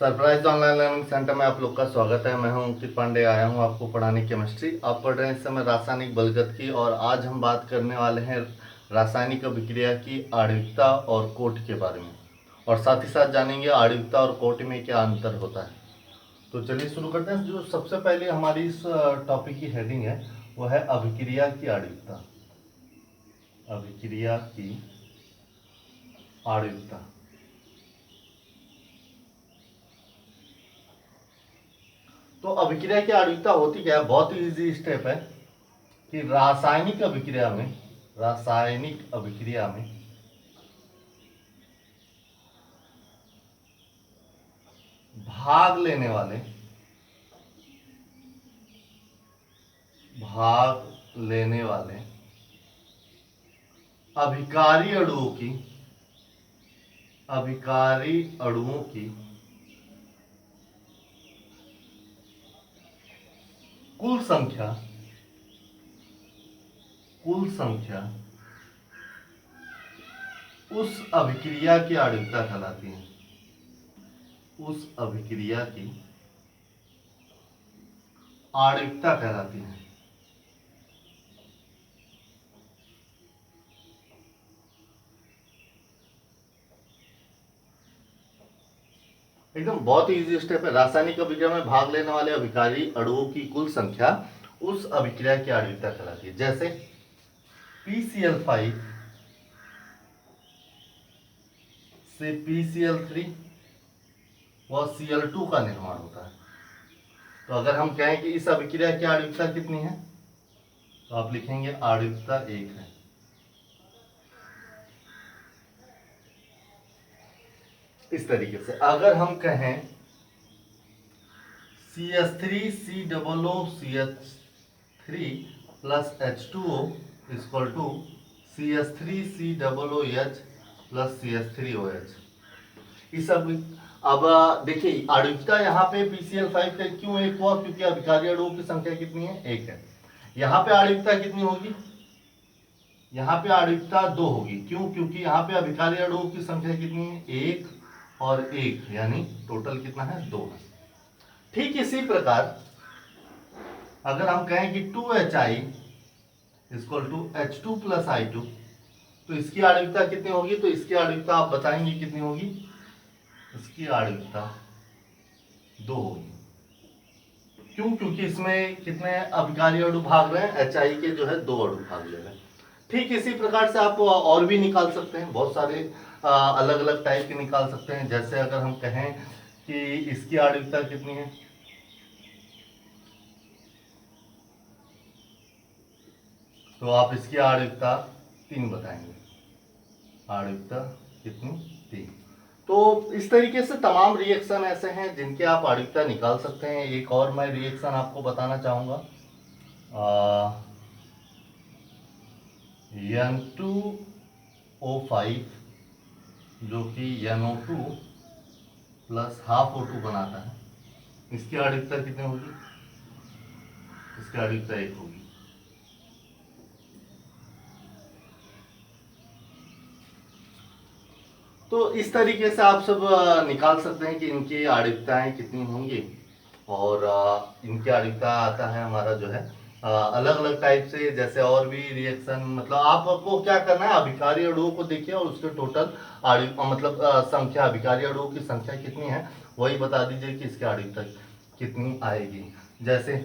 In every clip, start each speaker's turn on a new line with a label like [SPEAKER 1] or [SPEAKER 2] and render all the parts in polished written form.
[SPEAKER 1] Surprise online learning centre में आप लोग का स्वागत है। मैं हूं अंकित पांडे, आया हूं आपको पढ़ाने केमिस्ट्री। आप पढ़ रहे हैं इस समय रासायनिक बलगत की, और आज हम बात करने वाले हैं रासायनिक अभिक्रिया की आणविकता और कोट के बारे में, और साथ ही साथ जानेंगे आणविकता और कोट में क्या अंतर होता है। तो चलिए शुरू करते हैं। जो सबसे पहले हमारी इस टॉपिक की हेडिंग है वो है अभिक्रिया की आणविकता। अभिक्रिया की आणविकता। तो अभिक्रिया की आणविकता होती क्या है? बहुत ही इजी स्टेप है कि रासायनिक अभिक्रिया में भाग लेने वाले अभिकारी अणुओं की कुल संख्या उस अभिक्रिया की आणविकता कहलाती है। उस अभिक्रिया की आणविकता कहलाती है। एकदम बहुत ही इजी स्टेप है। रासायनिक अभिक्रिया में भाग लेने वाले अभिकारी अणुओं की कुल संख्या उस अभिक्रिया की आणविकता कहलाती है। जैसे PCl5 से PCl3 व Cl2 का निर्माण होता है। तो अगर हम कहें कि इस अभिक्रिया की आणविकता कितनी है, तो आप लिखेंगे आणविकता 1 है। इस तरीके से अगर हम कहें CH3COOCH3 plus H2O equal to CH3COOH plus CH3OH, इस अब देखिए आणविकता यहाँ पे PCl5 का क्यों 1 हुआ? क्योंकि अभिकारी अणुओं की संख्या कितनी है? 1 है। यहाँ पे आणविकता कितनी होगी? यहाँ पे आणविकता 2 होगी। क्यों? क्योंकि यहाँ पे अभिकारी अणुओं की संख्या कितनी है? 1 और 1, यानी टोटल कितना है? 2 है। ठीक इसी प्रकार अगर हम कहें कि 2HI equal to H2 plus I2, तो इसकी आणविकता कितनी होगी? तो इसकी आणविकता आप बताएंगे कितनी होगी? इसकी आणविकता 2 होगी। क्यों? क्योंकि इसमें कितने अभिकारी अणु भाग रहे हैं? HI के जो है 2 अणु भाग ले रहे हैं। ठीक इसी प्रकार से आप और भी निकाल सकते हैं, बहुत सारे अलग अलग टाइप के निकाल सकते हैं। जैसे अगर हम कहें कि इसकी आणविकता कितनी है, तो आप इसकी आणविकता 3 बताएंगे। आणविकता कितनी? 3। तो इस तरीके से तमाम रिएक्शन ऐसे हैं जिनके आप आणविकता निकाल सकते हैं। एक और मैं रिएक्शन आपको बताना चाहूंगा, N2O5 जो कि NO2 प्लस हाफ O2 बनाता है, इसकी आणविकता कितनी होगी? इसकी आणविकता 1 होगी। तो इस तरीके से आप सब निकाल सकते हैं कि इनकी आणविकताएं कितनी होंगी। और इनकी आणविकता आता है हमारा जो है अलग अलग टाइप से। जैसे और भी रिएक्शन, मतलब आपको क्या करना है, अभिकारी अणुओं को देखिए और उसके टोटल मतलब संख्या, अभिकारी अणुओं की संख्या कितनी है वही बता दीजिए कि इसकी आणविकता कितनी आएगी। जैसे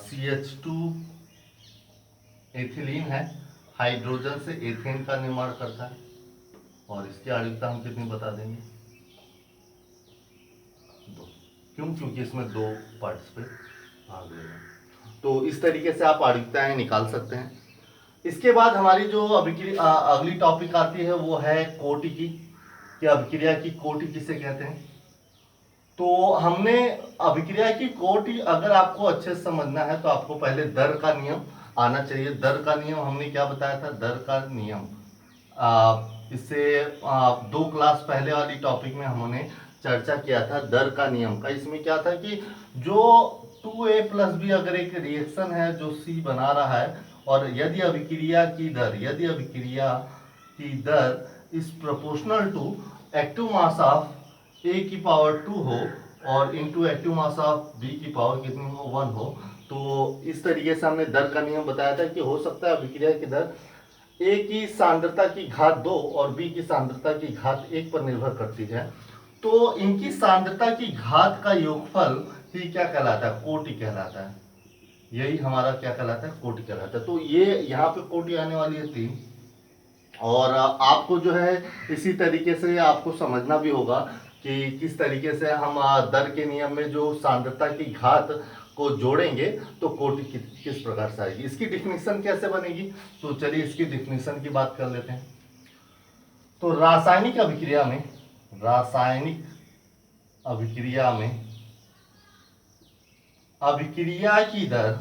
[SPEAKER 1] CH2 एथिलीन है, हाइड्रोजन से एथेन का निर्माण करता है, और इसकी आणविकता हम कितनी बता देंगे? 2। क्यों? क्योंकि इसमें 2 पार्टिसिपेंट भाग ले रहे हैं। तो इस तरीके से आप आणविकताएं निकाल सकते हैं। इसके बाद हमारी जो अगली टॉपिक आती है वो है कोटि की, कि अभिक्रिया की कोटि किसे कहते हैं। तो हमने अभिक्रिया की कोटि अगर आपको अच्छे से समझना है तो आपको पहले दर का नियम आना चाहिए। दर का नियम हमने क्या बताया था? दर का नियम इससे 2 क्लास पहले वाली टॉपिक में हमने चर्चा किया था दर का नियम का। इसमें क्या था कि जो 2A प्लस बी अगर एक रिएक्शन है जो C बना रहा है, और यदि अभिक्रिया की दर is proportional to active mass of a की पावर 2 हो और into active mass of b की पावर कितनी हो 1 हो, तो इस तरीके से हमने दर का नियम बताया था कि हो सकता है अभिक्रिया की दर a की सांद्रता की घात 2 और b की सांद्रता की घात 1 पर निर्भर करती है। तो इनकी सांद्रता की घात का योगफल ही क्या कहलाता है, कोटि कहलाता है। यही हमारा क्या कहलाता है, कोटि कहलाता है। तो ये यहाँ पे कोटि आने वाली है 3। और आपको जो है इसी तरीके से आपको समझना भी होगा कि किस तरीके से हम दर के नियम में जो सांद्रता की घात को जोड़ेंगे तो कोटि किस प्रकार से आएगी, इसकी डिफिनीशन कैसे बनेगी। तो चलिए इसकी डिफिनीशन की बात कर लेते हैं। तो रासायनिक अभिक्रिया में अभिक्रिया की दर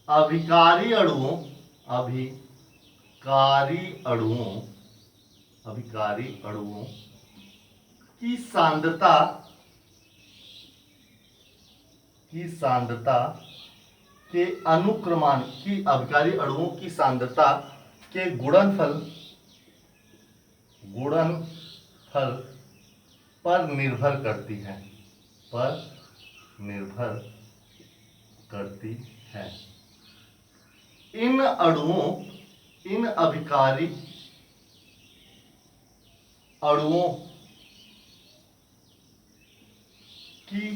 [SPEAKER 1] अभिकारी अणुओं की सांद्रता के अनुक्रमान की अभिकारी अणुओं की सांद्रता के गुणनफल पर निर्भर करती है। इन अभिकारी अणुओं की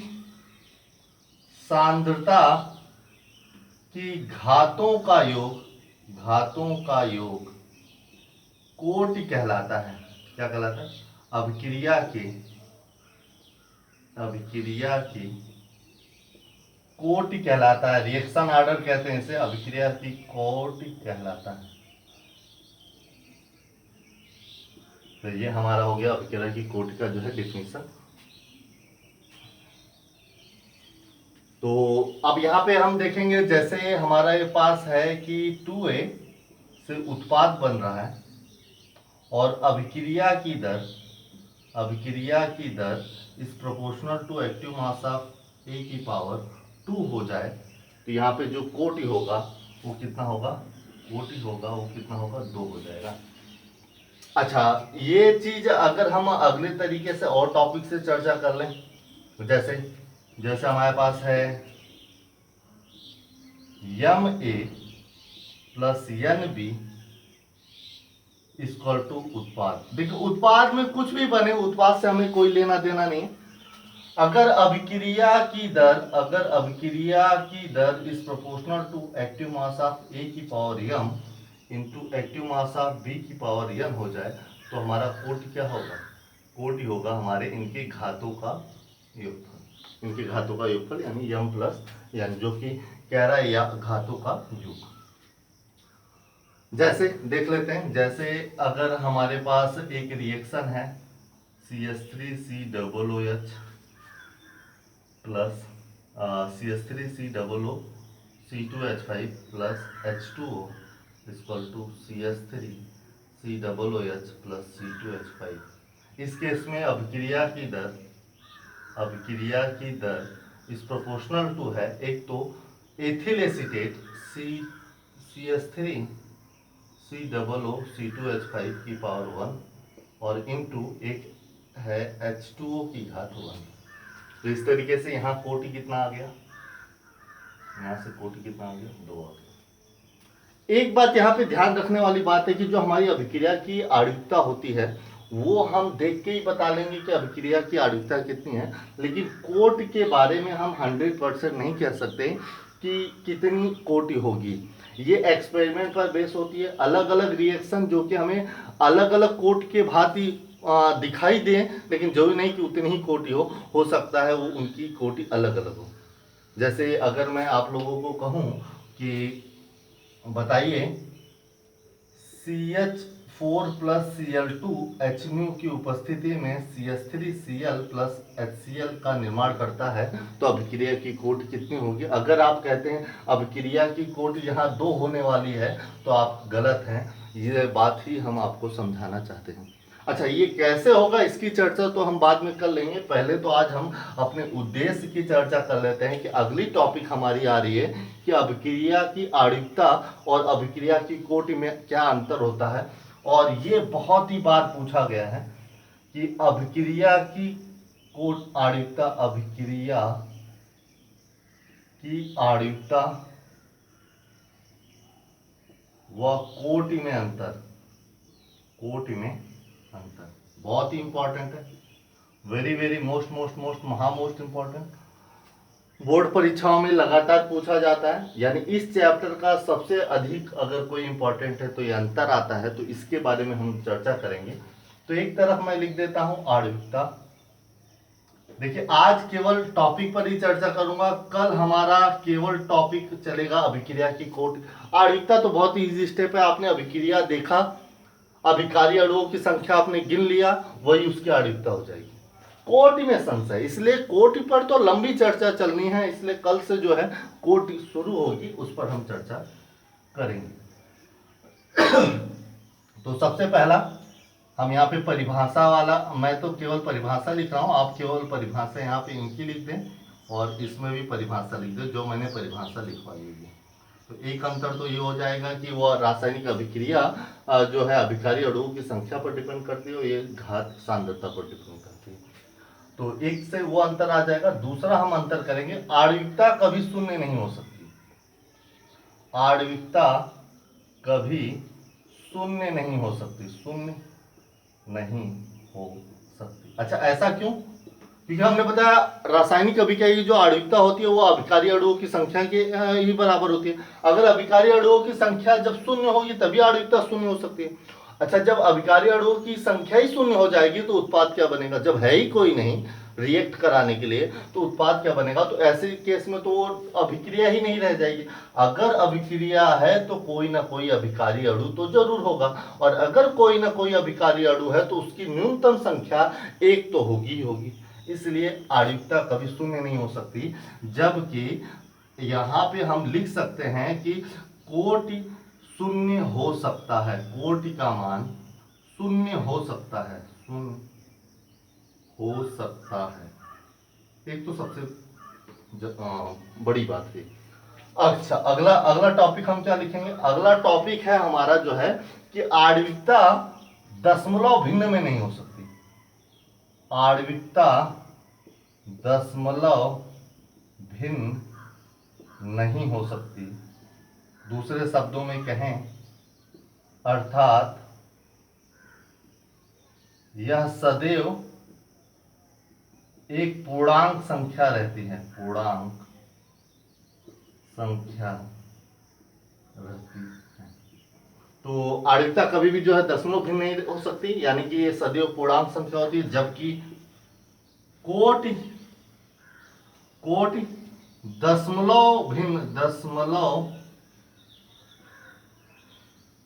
[SPEAKER 1] सांद्रता की घातों का योग कोटि कहलाता है। क्या कहलाता है, अभिक्रिया की कोटि कहलाता है। रिएक्शन ऑर्डर कहते हैं इसे, अभिक्रिया की कोटि कहलाता है। तो ये हमारा हो गया अभिक्रिया की कोटि का जो है डिफिनीशन। तो अब यहाँ पे हम देखेंगे, जैसे हमारे पास है कि 2A से उत्पाद बन रहा है और अभिक्रिया की दर is proportional to active mass of A की पावर 2 हो जाए, तो यहाँ पे जो कोटि होगा वो कितना होगा, वो कितना होगा, 2 हो जाएगा। अच्छा, ये चीज अगर हम अगले तरीके से और टॉपिक से चर्चा कर लें, जैसे हमारे पास है Ma plus NB equal to उत्पाद। देखिए उत्पाद में कुछ भी बने, उत्पाद से हमें कोई लेना देना नहीं। अगर अभिक्रिया की दर is proportional to active mass of A की power m into active mass of B की पावर n हो जाए, तो हमारा कोटि क्या होगा, कोटि होगा हमारे इनके घातों का योगफल, यानी m प्लस n, जो कि कह रहा है या घातों का योग। जैसे देख लेते हैं, जैसे अगर हमारे पास एक रिएक्शन है CH3COOH plus CH3COO(C2H5) plus H2O equal to CH3COOH plus C2H5। इस केस में अभिक्रिया की दर इस प्रोपोर्शनल टू है, एक तो एथिल एसीटेट CH3COOC2H5 की पावर 1 और इनटू एक है H2O की घात 1। तो इस तरीके से यहाँ कोटि कितना आ गया, 2 आ गया। एक बात यहाँ पे ध्यान रखने वाली बात है कि जो हमारी अभिक्रिया की आणविकता होती है वो हम देख के ही बता लेंगे कि अभिक्रिया की आणविकता कितनी है, लेकिन कोटि के बारे में हम 100% नहीं कह सकते कि कितनी कोटि होगी। ये एक्सपेरिमेंट पर बेस होती है। अलग अलग रिएक्शन जो कि हमें अलग अलग कोटि के भांति दिखाई दें, लेकिन जरूरी नहीं कि उतनी ही कोटि हो सकता है वो उनकी कोटि अलग अलग हो। जैसे अगर मैं आप लोगों को कहूँ कि बताइए CH4 प्लस Cl2 Hμ की उपस्थिति में CH3Cl प्लस HCl का निर्माण करता है, तो अभिक्रिया की कोटि कितनी होगी। अगर आप कहते हैं अभिक्रिया की कोटि यहाँ 2 होने वाली है तो आप गलत हैं, ये बात ही हम आपको समझाना चाहते हैं। अच्छा, ये कैसे होगा इसकी चर्चा तो हम बाद में कर लेंगे। पहले तो आज हम अपने उद्देश्य की चर्चा कर लेते हैं कि अगली टॉपिक हमारी आ रही है कि अभिक्रिया की आणविकता और अभिक्रिया की कोटि में क्या अंतर होता है, और ये बहुत ही बार पूछा गया है कि अभिक्रिया की कोट आणविकता, अभिक्रिया की आणविकता व कोटि में अंतर, कोटि में अंतर बहुत ही इंपॉर्टेंट है, very very most most important. Board परीक्षाओं में लगातार पूछा जाता है, यानी इस चैप्टर का सबसे अधिक अगर कोई इंपॉर्टेंट है तो ये अंतर आता है, तो इसके बारे में हम चर्चा करेंगे। तो एक तरफ मैं लिख देता हूं आणविकता। देखिए आज केवल टॉपिक पर ही चर्चा करूंगा, कल हमारा केवल टॉपिक चलेगा अभिक्रिया की कोट। आणविकता तो बहुत ही इजी स्टेप है, आपने अभिक्रिया देखा, अभिकारी अणुओं की संख्या आपने गिन लिया, वही उसकी आणविकता हो जाएगी। कोटि में संशय, इसलिए कोटि पर तो लंबी चर्चा चलनी है, इसलिए कल से जो है कोटि शुरू होगी, उस पर हम चर्चा करेंगे। तो सबसे पहला हम यहाँ पे परिभाषा वाला, मैं तो केवल परिभाषा लिख रहा हूँ, आप केवल परिभाषा यहाँ पे इनकी लिख दें और इसमें भी परिभाषा लिख दें जो मैंने परिभाषा लिखवाई है। तो एक अंतर तो ये हो जाएगा कि वह रासायनिक अभिक्रिया जो है अभिकारी अणुओं की संख्या पर डिपेंड करती है, ये घात सांद्रता पर डिपेंड करती है, तो एक से वो अंतर आ जाएगा। दूसरा हम अंतर करेंगे, आणविकता कभी शून्य नहीं हो सकती, आणविकता कभी शून्य नहीं हो सकती, शून्य नहीं हो सकती। अच्छा ऐसा क्यों? क्योंकि हमने बताया रासायनिक अभिक्रिया की जो आणविकता होती है वो अभिकारी अणुओं की संख्या के ही बराबर होती है। अगर अभिकारी अणुओं की संख्या जब शून्य होगी तभी आणविकता शून्य हो सकती है। अच्छा जब अभिकारी अणुओं की संख्या ही शून्य हो जाएगी तो उत्पाद क्या बनेगा? जब है ही कोई नहीं रिएक्ट कराने के लिए तो उत्पाद क्या बनेगा? तो ऐसे केस में तो अभिक्रिया ही नहीं रह जाएगी। अगर अभिक्रिया है तो कोई ना कोई अभिकारी अणु तो जरूर होगा, और अगर कोई ना कोई अभिकारी अणु है तो उसकी न्यूनतम संख्या एक तो होगी ही होगी, इसलिए आणविकता कभी शून्य नहीं हो सकती। जबकि यहाँ पे हम लिख सकते हैं कि कोटि शून्य हो सकता है, कोटि का मान शून्य हो सकता है, शून्य हो सकता है, एक तो सबसे बड़ी बात है। अच्छा अगला टॉपिक हम क्या लिखेंगे? अगला टॉपिक है हमारा जो है कि आणविकता दशमलव भिन्न में नहीं हो सकती, आणविकता दशमलव भिन्न नहीं हो सकती। दूसरे शब्दों में कहें अर्थात यह सदैव एक पूर्णांक संख्या रहती है, पूर्णांक संख्या रहती है। तो आणविकता कभी भी जो है दशमलव भिन्न नहीं हो सकती, यानी कि ये सदैव पूर्णांक संख्या होती है। जबकि कोटि दशमलव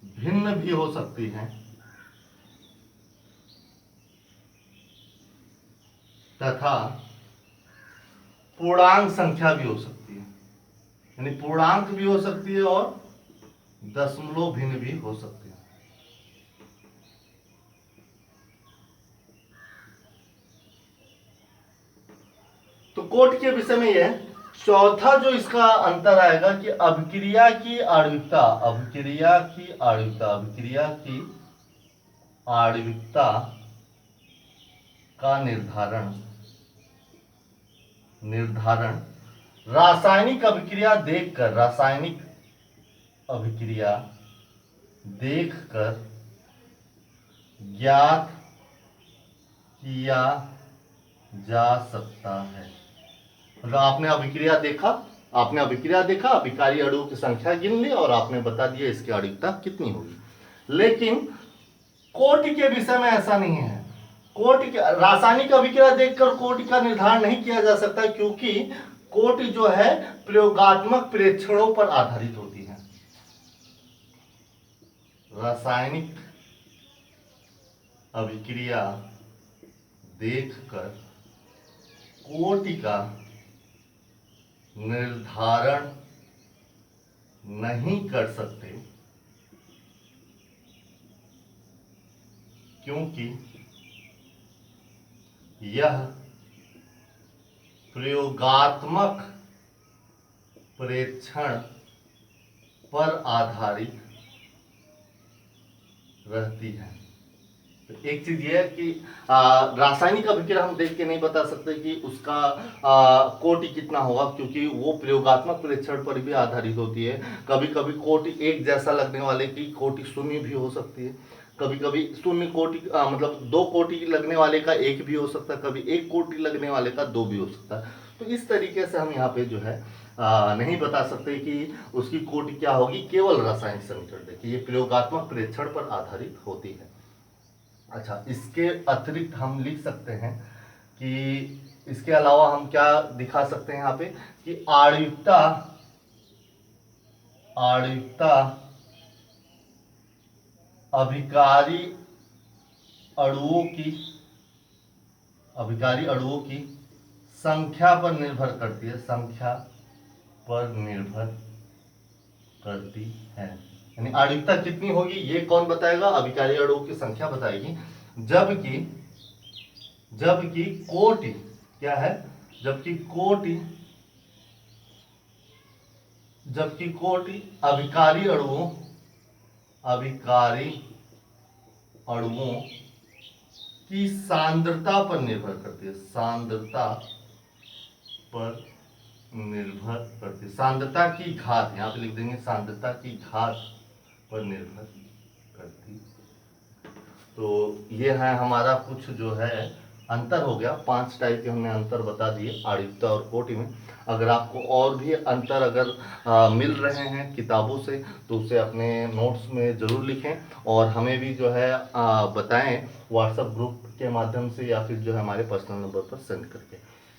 [SPEAKER 1] भिन्न भी हो सकती है तथा पूर्णांक संख्या भी हो सकती है, यानी पूर्णांक भी हो सकती है और दशमलव भिन्न भी हो सकती है। तो कोट के विषय में यह चौथा जो इसका अंतर आएगा कि अभिक्रिया की आणविकता, अभिक्रिया की आणविकता, अभिक्रिया की आणविकता का निर्धारण रासायनिक अभिक्रिया देखकर, रासायनिक अभिक्रिया देखकर ज्ञात किया जा सकता है। मतलब आपने अभिक्रिया देखा, अभिकारी अणुओं की संख्या गिन ली और आपने बता दिया इसकी आणविकता कितनी होगी। लेकिन कोटि के विषय में ऐसा नहीं है। कोटि रासायनिक अभिक्रिया देखकर कोटि का निर्धारण नहीं किया जा सकता, क्योंकि कोटि जो है प्रयोगात्मक प्रेक्षणों पर आधारित होती है। रासायनिक अभिक्रिया देखकर कोटि का निर्धारण नहीं कर सकते, क्योंकि यह प्रयोगात्मक प्रेक्षण पर आधारित रहती है। तो एक चीज ये है कि रासायनिक अभिक्रिया हम देख के नहीं बता सकते कि उसका कोटि कितना होगा, क्योंकि वो प्रयोगात्मक परीक्षण पर भी आधारित होती है। कभी कभी कोटि एक जैसा लगने वाले की कोटि शून्य भी हो सकती है, कभी कभी शून्य कोटि मतलब 2 कोटि लगने वाले का 1 भी हो सकता है, कभी 1 कोटि लगने वाले का 2 भी हो सकता है। तो इस तरीके से हम यहाँ पे जो है नहीं बता सकते कि उसकी कोटि क्या होगी, केवल रासायनिक समीकरण देखिए ये प्रयोगात्मक परीक्षण पर आधारित होती है। अच्छा, इसके अतिरिक्त हम लिख सकते हैं कि इसके अलावा हम क्या दिखा सकते हैं यहाँ पे कि आणविकता अभिकारी अणुओं की संख्या पर निर्भर करती है, संख्या पर निर्भर करती है। यानी आणविकता कितनी होगी ये कौन बताएगा, अभिकारी अणुओं की संख्या बताएगी। जबकि कोटि क्या है, जबकि कोटि अभिकारी अणुओं की सांद्रता पर निर्भर करती है, सांद्रता पर निर्भर करती, सांद्रता की घात, यहाँ पे लिख देंगे सांद्रता की घात पर निर्भर करती। तो ये है हमारा कुछ जो है अंतर हो गया, 5 टाइप के हमने अंतर बता दिए आणविकता और कोटि में। अगर आपको और भी अंतर अगर मिल रहे हैं किताबों से तो उसे अपने नोट्स में ज़रूर लिखें और हमें भी जो है बताएं व्हाट्सएप ग्रुप के माध्यम से या फिर जो है हमारे पर्सनल नंबर पर सेंड करके।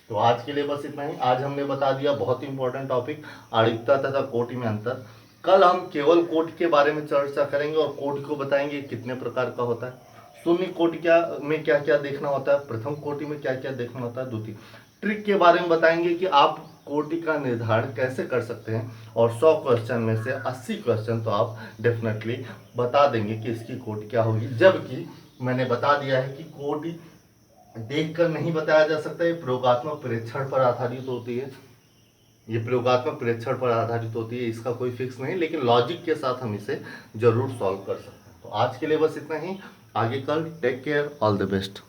[SPEAKER 1] तो आज के लिए बस इतना ही। आज हमने बता दिया बहुत इंपॉर्टेंट टॉपिक आणविकता तथा कोटि में अंतर। कल हम केवल कोटि के बारे में चर्चा करेंगे और कोटि को बताएंगे कितने प्रकार का होता है, शून्य कोटि में क्या क्या देखना होता है, प्रथम कोटि में क्या क्या देखना होता है, द्वितीय ट्रिक के बारे में बताएंगे कि आप कोटि का निर्धारण कैसे कर सकते हैं और 100 क्वेश्चन में से 80 क्वेश्चन तो आप डेफिनेटली बता देंगे कि इसकी कोटि क्या होगी। जबकि मैंने बता दिया है कि कोटि देखकर नहीं बताया जा सकता, ये प्रयोगात्मक परीक्षण पर आधारित होती है, ये प्रयोगात्मक परीक्षण पर आधारित होती है, इसका कोई फिक्स नहीं, लेकिन लॉजिक के साथ हम इसे जरूर सॉल्व कर सकते हैं। तो आज के लिए बस इतना ही, आगे कल। Take care, all the best.